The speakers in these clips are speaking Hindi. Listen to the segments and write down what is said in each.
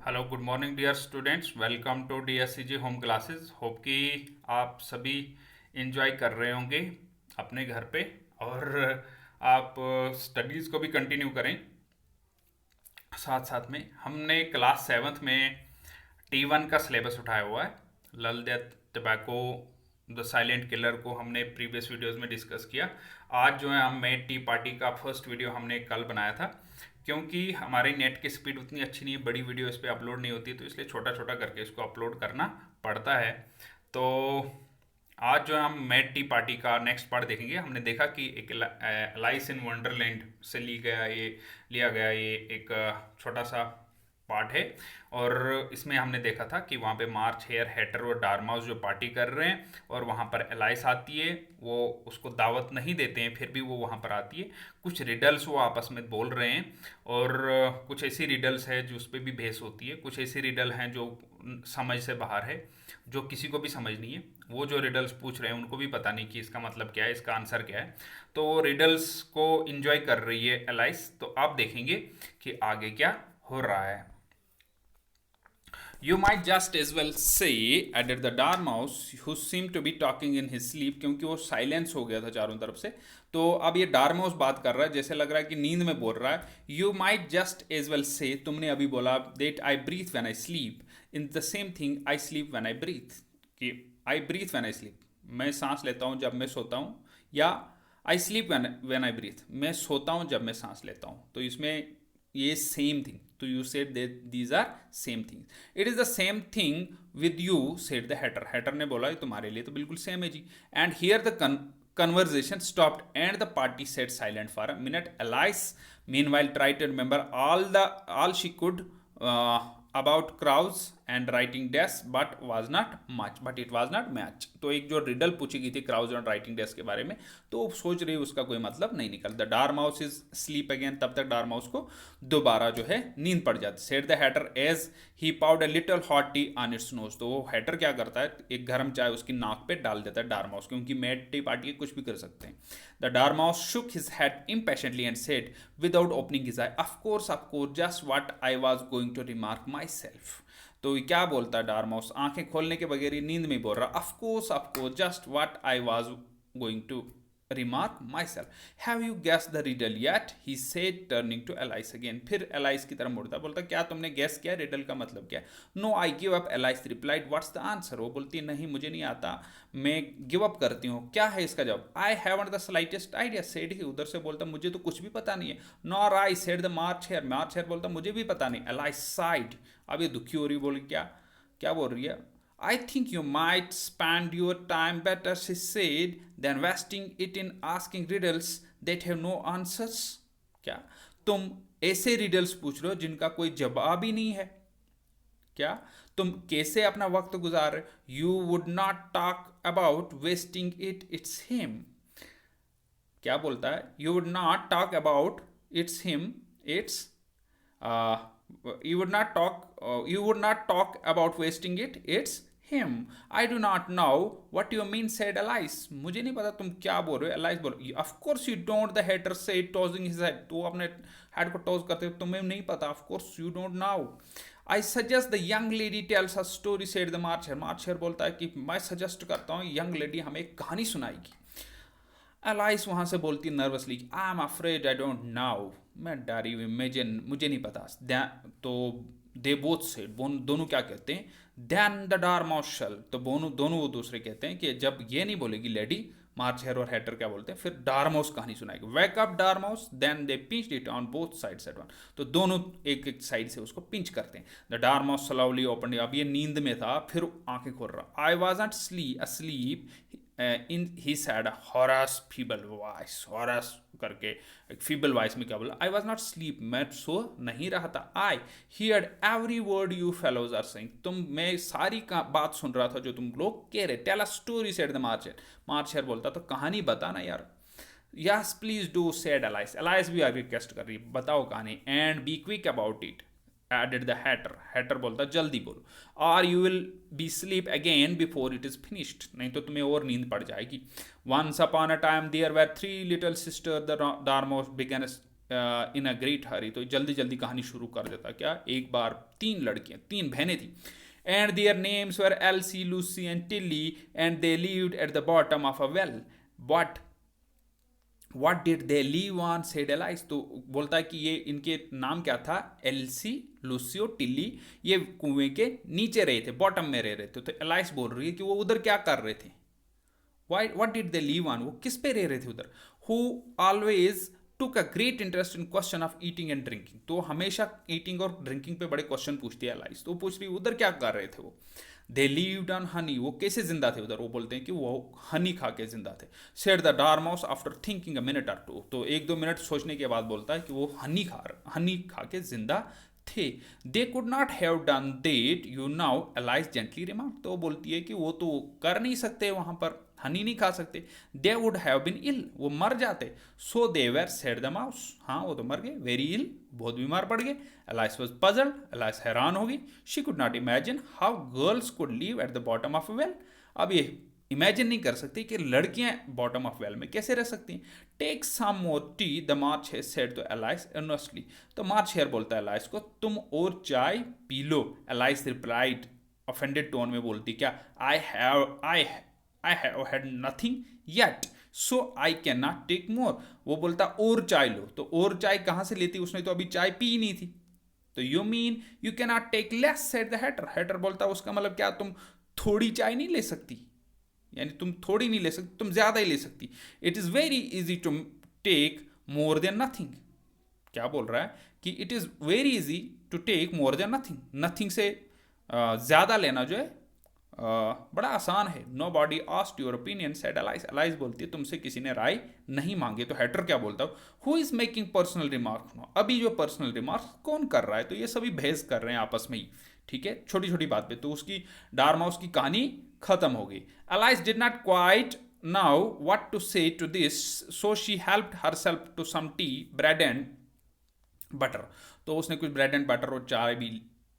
Hello good morning dear students, welcome to DSCG home classes. Hope कि आप सभी इंजॉय कर रहे होंगे अपने घर पे, और आप स्टडीज़ को भी कंटिन्यू करें। साथ साथ में हमने क्लास सेवन्थ में T1 का सिलेबस उठाया हुआ है। लल death tobacco the silent killer को हमने प्रीवियस वीडियोस में डिस्कस किया। आज जो है हम मेड टी पार्टी का फर्स्ट वीडियो हमने कल बनाया था। क्योंकि हमारी नेट की स्पीड उतनी अच्छी नहीं है, बड़ी वीडियो इस पर अपलोड नहीं होती, तो इसलिए छोटा छोटा करके इसको अपलोड करना पड़ता है। तो आज जो हम मेड टी पार्टी का नेक्स्ट पार्ट देखेंगे। हमने देखा कि एक एलाइस इन वंडरलैंड से लिया गया ये एक छोटा सा पार्ट है। और इसमें हमने देखा था कि वहाँ पे मार्च, हेयर, हैटर और डार्माउस जो पार्टी कर रहे हैं, और वहाँ पर एलाइस आती है। वो उसको दावत नहीं देते हैं, फिर भी वो वहाँ पर आती है। कुछ रिडल्स वो आपस में बोल रहे हैं, और कुछ ऐसी रिडल्स है जो उस पर भी बहस होती है। कुछ ऐसी रिडल हैं जो समझ से बाहर है, जो किसी को भी समझ नहीं है। वो जो रिडल्स पूछ रहे हैं उनको भी पता नहीं कि इसका मतलब क्या है, इसका आंसर क्या है। तो वो रिडल्स को इंजॉय कर रही है एलाइस। तो आप देखेंगे कि आगे क्या हो रहा है। You might just as well say, added the Dormouse, who seemed to be talking in his sleep, क्योंकि वो साइलेंस हो गया था चारों तरफ से। तो अब ये डार्माउस बात कर रहा है, जैसे लग रहा है कि नींद में बोल रहा है। You might just as well say, तुमने अभी बोला that I breathe when I sleep, in the same thing I sleep when I breathe, कि I breathe when I sleep, मैं सांस लेता हूँ जब मैं सोता हूँ, या I sleep when I breathe, मैं सोता हूँ जब मैं सांस लेता हूँ। तो इसमें ये सेम थिंग, तो you said that these are same thing. It is the same thing with you, said the Hatter. Hatter ने बोला ये तुम्हारे लिए तो बिल्कुल सेम है जी। And here the conversation stopped and the party sat silent for a minute. Alice meanwhile tried to remember all she could about crowds and writing desk, but it was not much. तो एक जो रिडल पूछी गई थी क्राउज और राइटिंग डेस्क के बारे में, तो सोच रही उसका कोई मतलब नहीं निकल। द डार्माउस इज स्लीप अगेन, तब तक डार्माउस को दोबारा जो है नींद पड़ जाती। Said the hatter as he poured a little hot tea on its nose. तो वो हैटर क्या करता है, एक गर्म चाय उसकी नाक पे डाल देता है डार्माउस, क्योंकि मेड टी पार्टी कुछ भी कर सकते हैं। The dormouse shook his head impatiently and said, without opening his eye, of course, just what I was going to remark myself. तो ये क्या बोलता है डार्माउस, आंखें खोलने के बगैर ही नींद में बोल रहा, of course just what I was going to remark myself. Have you guessed the riddle yet? He said, turning to Alice again. फिर एलाइस की तरफ मुड़ता, बोलता क्या तुमने गैस किया रिडल का मतलब क्या है? No I give up, Alice replied, what's the answer? वो बोलती नहीं मुझे नहीं आता, मैं गिव अप करती हूँ। क्या है इसका जवाब? I haven't the slightest idea, said he. उधर से बोलता मुझे तो कुछ भी पता नहीं है। Nor I, said the March Hare. March Hare बोलता मुझे भी पता नहीं। एलाइस साइड, अब ये दुखी हो रही, बोल क्या क्या बोल रही है? I think you might spend your time better, she said, than wasting it in asking riddles that have no answers. क्या तुम ऐसे रिडल्स पूछ रहे हो जिनका कोई जवाब ही नहीं है? क्या तुम कैसे अपना वक्त गुजार रहे? You would not talk about wasting it, it's him. क्या बोलता है? You would not talk about it's him, it's you would not talk about wasting it, it's him. I do not know what you mean, said Alice. मुझे नहीं पता तुम क्या बोल रहे हो। Alice बोल, of course you don't, the hatter said, tossing his head. तो अपने हेड को टॉस करते हो, तुम्हें नहीं पता, of course you don't know. I suggest the young lady tells a story, said the Marcher. Marcher बोलता है कि मैं सजेस्ट करता हूँ यंग लेडी हमें एक कहानी सुनाएगी। एलाइस वहाँ से बोलती nervously, I am afraid I don't now, मैं डरी हुई, मुझे नहीं पता। तो दे बोथ सेड, दोनों क्या कहते हैं? देन द डार्माउस शेल, तो दोनों वो दूसरे कहते हैं कि जब ये नहीं बोलेगी लेडी, मार्च हेयर और हैटर क्या बोलते हैं, फिर डार्माउस कहानी सुनाएगी। Wake up dormouse, then they pinched it on both sides at once. तो दोनों एक एक साइड से उसको पिंच करते हैं। द डार्माउस स्लोली ओपन, अब ये नींद में था, फिर आंखें खोल रहा। I was not asleep, in he sad harrows feeble voice, harrows करके एक फीबल वॉइस में क्या बोला? आई वॉज नॉट स्लीप, मैं सो नहीं रहा था। I heard every word you fellows are saying, मैं सारी का बात सुन रहा था जो तुम लोग कह रहे। Tell a story, said the March hare. March hare बोलता तो कहानी बता ना यार। Yes please do, said Alice. Alice भी रिक्वेस्ट कर रही, बताओ कहानी, and be quick about it, added the Hatter. Hatter बोलता जल्दी बोलो, और you will be sleep again before it is finished, नहीं तो तुम्हें और नींद पड़ जाएगी। Once upon a time there were three little sister, the dormouse begin in a great हरी, तो जल्दी जल्दी कहानी शुरू कर देता। क्या, एक बार तीन लड़कियां, तीन बहनें थी, and their names were Elsie, Lucy and Tillie, and they lived at the bottom of a well, but what did they live on, said Alice. तो बोलता है कि ये इनके नाम क्या था, एल्सी, लूसी और टिल्ली, ये कुएं के नीचे रहे थे, बॉटम में रह रहे थे। तो एलाइस बोल रही है कि वो उधर क्या कर रहे थे, what did they live on, वो किस पे रह रहे थे उधर। Who always took a great interest in question of eating and drinking, तो हमेशा ईटिंग और ड्रिंकिंग पे बड़े क्वेश्चन पूछती है एलाइस। तो पूछ रही उधर क्या कर रहे थे वो। दे लिव्ड ऑन हनी, वो कैसे जिंदा थे उधर, वो बोलते हैं कि वो हनी खा के जिंदा थे। Said the dormouse after thinking a minute or two, तो एक दो मिनट सोचने के बाद बोलता है कि वो हनी खा के जिंदा थे। They could not have done that you now, alias gently remark, तो बोलती है कि वो तो कर नहीं सकते, वहां पर हनी नहीं खा सकते। They would have been ill, वो मर जाते। So they were, said the mouse, हाँ वो तो मर गए, वेरी इल, बहुत बीमार पड़ गए। एलाइस वॉज पजल्ड, एलाइस हैरान हो गई। She could not imagine how girls could live at the bottom of a well, अब ये इमेजिन नहीं कर सकती कि लड़कियां बॉटम ऑफ वेल में कैसे रह सकती हैं। Take some more tea, the March Hare said to Alice earnestly, तो मार्च हेयर बोलता है एलाइस को, तुम और चाय पी लो। एलाइस रिप्लाइड ऑफेंडेड टोन में बोलती, क्या, I have had nothing yet, so I can not take more. वो बोलता और चाय लो, तो और चाय कहां से लेती, उसने तो अभी चाय पी नहीं थी। तो you mean you can not take less, said the Hatter, Hatter बोलता उसका मतलब क्या, तुम थोड़ी चाय नहीं ले सकती, यानी तुम थोड़ी नहीं ले सकती, तुम ज्यादा ही ले सकती। It is very easy to take more than nothing, क्या बोल रहा है कि it is very easy to take more than nothing, nothing से ज्यादा लेना जो है बड़ा आसान है। Nobody asked your opinion, said Alice, Alice बोलती है तुमसे किसी ने राय नहीं मांगे। तो हैटर क्या बोलता है, who is making personal remark, अभी जो पर्सनल रिमार्क कौन कर रहा है, तो ये सभी बहस कर रहे हैं आपस में ही, ठीक है, छोटी छोटी बात पे। तो उसकी डार्माउस की कहानी खत्म हो गई। Alice did not quite now what to say to this, so she helped herself to some tea, bread and butter, तो उसने कुछ ब्रेड एंड बटर और चाय भी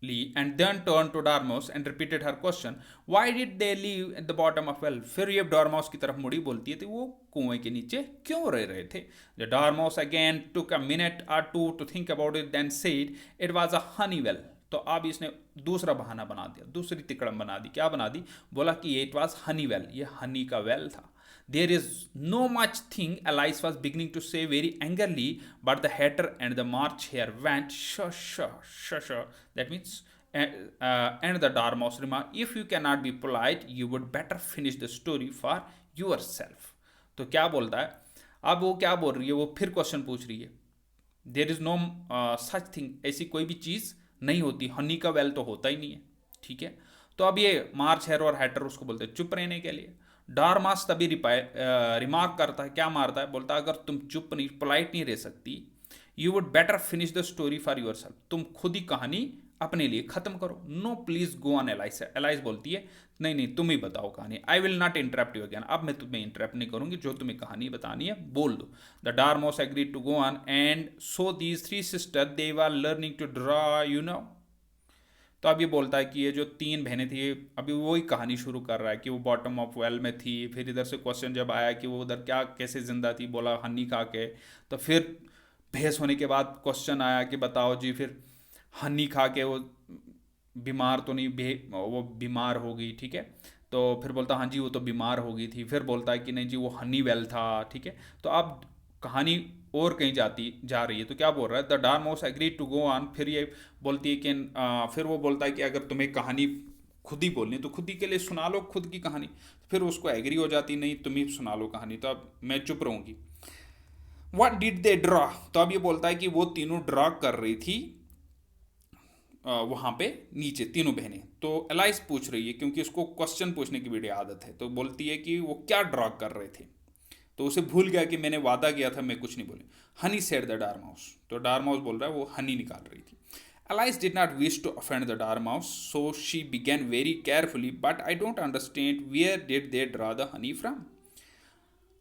ली, and then turn to dormouse and repeated her question, why did they live at the bottom of well. फिर ये डॉर्माउस की तरफ मुड़ी, बोलती है तो वो कुएं के नीचे क्यों रह रहे थे। The dormouse again took a minute or two to think about it, then said it was a honey well. तो अब इसने दूसरा बहाना बना दिया, दूसरी तिकड़म बना दी। क्या बना दी, बोला कि इट वाज हनी वेल, ये हनी का वेल था। There is no much thing, Alice was beginning to say very angrily, but the hatter and the March Hare went shush, shush, shush, shush. That means, and the Dormouse remarked, if you cannot be polite, you would better finish the story for yourself. तो क्या बोलता है, अब वो क्या बोल रही है, वो फिर क्वेश्चन पूछ रही है। There is no such thing, ऐसी कोई भी चीज़ नहीं होती, हनी का वेल तो होता ही नहीं है, ठीक है। तो अब ये मार्च हेयर और हैटर उसको बोलते हैं चुप रहने के लिए। डॉर्मास तभी रिमार्क करता है, क्या मारता है, बोलता है अगर तुम चुप नहीं, पोलाइट नहीं रह सकती, you would better finish the story for your self, तुम खुद ही कहानी अपने लिए खत्म करो। No please go on Alice, Alice बोलती है नहीं नहीं तुम ही बताओ कहानी, I will not interrupt you again, अब मैं तुम्हें इंटरप्ट नहीं करूंगी, जो तुम्हें कहानी बतानी है बोल दो। The dormouse agreed to go on, and so these three sister they were learning to draw, you know. तो अब ये बोलता है कि ये जो तीन बहनें थी, अभी वही कहानी शुरू कर रहा है कि वो बॉटम ऑफ वेल में थी। फिर इधर से क्वेश्चन जब आया कि वो उधर क्या कैसे जिंदा थी, बोला हनी खा के। तो फिर बहस होने के बाद क्वेश्चन आया कि बताओ जी, फिर हनी खा के वो बीमार तो नहीं, वो बीमार हो गई, ठीक है। तो फिर बोलता हाँ जी वो तो बीमार हो गई थी। फिर बोलता है कि नहीं जी वो हनी वेल था, ठीक है। तो अब कहानी और कहीं जा रही है। तो क्या बोल रहा है, the dormouse agreed to go on, फिर ये बोलती है कि फिर वो बोलता है कि अगर तुम्हें कहानी खुद ही बोलनी तो खुद ही के लिए सुना लो खुद की कहानी। फिर उसको एग्री हो जाती, नहीं तुम ही सुना लो कहानी, तो अब मैं चुप रहूंगी। व्हाट डिड दे ड्रॉ, तो अब ये बोलता है कि वो तीनों ड्रॉ कर रही थी वहां पे नीचे, तीनों बहनें। तो एलाइस पूछ रही है क्योंकि उसको क्वेश्चन पूछने की बड़ी आदत है, तो बोलती है कि वो क्या ड्रॉ कर रहे थे। तो उसे भूल गया कि मैंने वादा किया था मैं कुछ नहीं बोले। हनी सेड द डॉर्माउस, तो डॉर्माउस बोल रहा है वो हनी निकाल रही थी। Alice did not wish to offend the dormouse, so she began very carefully, but I don't understand where did they draw the honey from.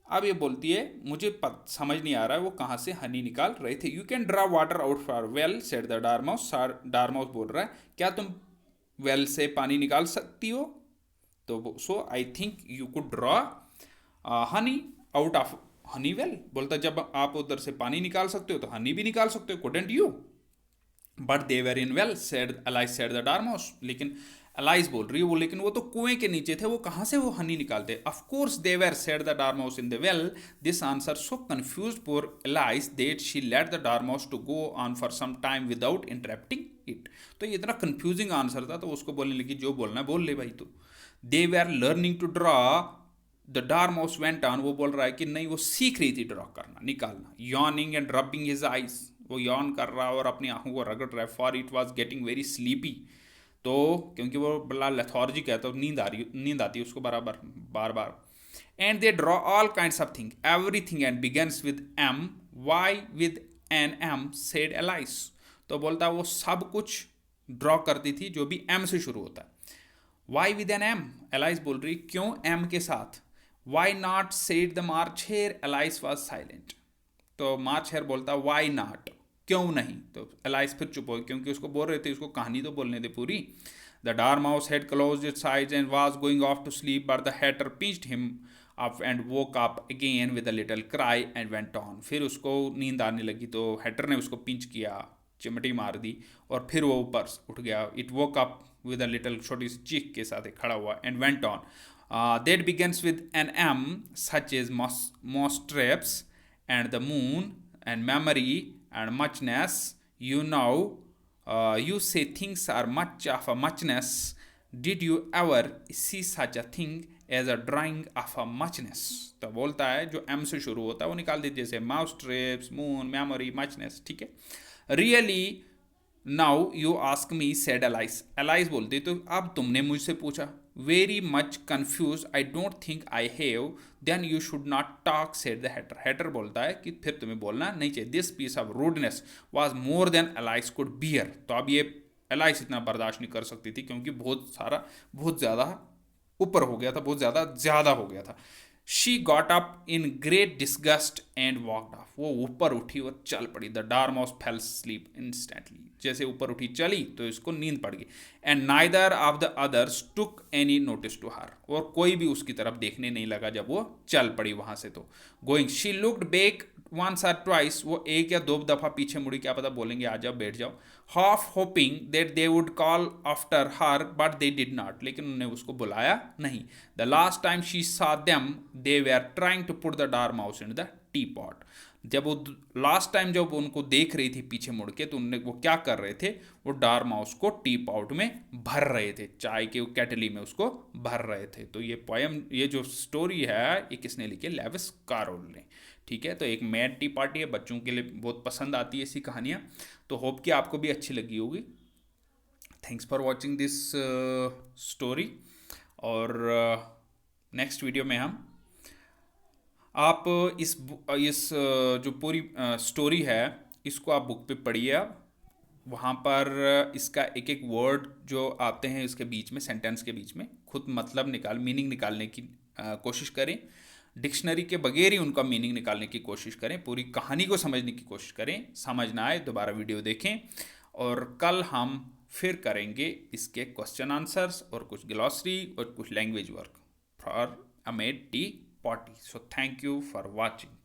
अब ये बोलती है मुझे समझ नहीं आ रहा है वो कहाँ से हनी निकाल रहे थे। You can draw water out for well, said the dormouse. Dormouse बोल रहा है क्या तुम वेल से पानी निकाल सकती हो। तो so I think you could draw honey out of honey well, बोलता जब आप उधर से पानी निकाल सकते हो तो हनी भी निकाल सकते हो, couldn't you? But they were in well said Alice said the dormouse, लेकिन एलाइज बोल रही है वो, लेकिन वो तो कुएं के नीचे थे, वो कहाँ से वो हनी निकालते? Of course they were said the dormouse in the well. This answer so confuse for Alice that she let the dormouse to go on for some time without interrupting it. तो ये इतना कंफ्यूजिंग आंसर था, तो उसको बोलने लगी जो बोलना है बोल ले भाई तू। They were learning to draw, the dormouse went on, वो बोल रहा है कि नहीं वो सीख रही थी ड्रॉ करना, निकालना। Yawning and rubbing his eyes, वो यॉन कर रहा है और अपनी आंखों को रगड़ रहा है। For it was getting very sleepy, तो क्योंकि वो बड़ा लेथॉर्जिक है तो नींद आती है उसको बराबर बार बार। And they draw all kinds of thing everything and begins with M, why with an M said Alice. तो बोलता है वो सब कुछ ड्रॉ करती थी जो भी एम से शुरू होता है। Why with an M, Alice बोल रही क्यों एम के साथ। Why not said the March Hare, Alice was silent. तो मार्च हेयर बोलता वाई नॉट, क्यों नहीं। तो एलाइस फिर चुप हो गई, क्योंकि उसको बोल रहे थे उसको कहानी तो बोलने दे पूरी। The dormouse had closed its eyes and was going off to sleep, but the Hatter pinched him up and woke up again with a little cry and went on. फिर उसको नींद आने लगी तो हैटर ने उसको पिंच किया, चिमटी मार दी, और फिर वो ऊपर उठ गया। It woke up with a little, छोटी सी चीख के साथ खड़ा हुआ, and went on. That begins with an M, such as mostraps and the moon and memory and muchness. You know, you say things are much of a muchness. Did you ever see such a thing as a drawing of a muchness? तो बोलता है जो M से शुरू होता है वो निकाल दीजिए, जैसे mousetraps, moon, memory, muchness, ठीक है। Really now you ask me said Alice, Alice बोलती तो अब तुमने मुझसे पूछा। Very much confused, I don't think I have, then you should not talk said the Hatter. Hatter बोलता है कि फिर तुम्हें बोलना नहीं चाहिए। This piece of rudeness was more than Alice could bear. तो अब ये एलाइस इतना बर्दाश्त नहीं कर सकती थी, क्योंकि बहुत ज़्यादा ऊपर हो गया था, बहुत ज़्यादा हो गया था। She got up in great disgust and walked off, वो ऊपर उठी और चल पड़ी। The Dormouse fell asleep instantly, जैसे ऊपर उठी चली तो इसको नींद पड़ गई। And neither of the others took any notice to her, और कोई भी उसकी तरफ देखने नहीं लगा जब वो चल पड़ी वहां से। तो going she looked back once or twice, वो एक या दो दफा पीछे मुड़ी, क्या पता बोलेंगे आ जाओ बैठ जाओ। Half hoping that they would call after her, but they did not, लेकिन उन्होंने उसको बुलाया नहीं। The last time she saw them they were trying to put the dormouse in the teapot. जब वो लास्ट टाइम जब उनको देख रही थी पीछे मुड़ के, तो उनने वो क्या कर रहे थे, वो डार्माउस को टी पॉट में भर रहे थे, चाय के केटली में उसको भर रहे थे। तो ये पोएम, ये जो स्टोरी है, ये किसने लिखी है? लेविस कैरोल ने, ठीक है। तो एक मैड टी पार्टी है, बच्चों के लिए बहुत पसंद आती है ऐसी कहानियाँ। तो होप कि आपको भी अच्छी लगी होगी। Thanks for watching this story, और नेक्स्ट वीडियो में हम आप इस जो पूरी स्टोरी है इसको आप बुक पे पढ़िए। आप वहाँ पर इसका एक एक वर्ड जो आते हैं इसके बीच में, सेंटेंस के बीच में, खुद मतलब मीनिंग निकालने की कोशिश करें। डिक्शनरी के बगैर ही उनका मीनिंग निकालने की कोशिश करें। पूरी कहानी को समझने की कोशिश करें। समझ ना आए दोबारा वीडियो देखें, और कल हम फिर करेंगे इसके क्वेश्चन आंसर्स और कुछ ग्लॉसरी और कुछ language work for a made tea party. So thank you for watching.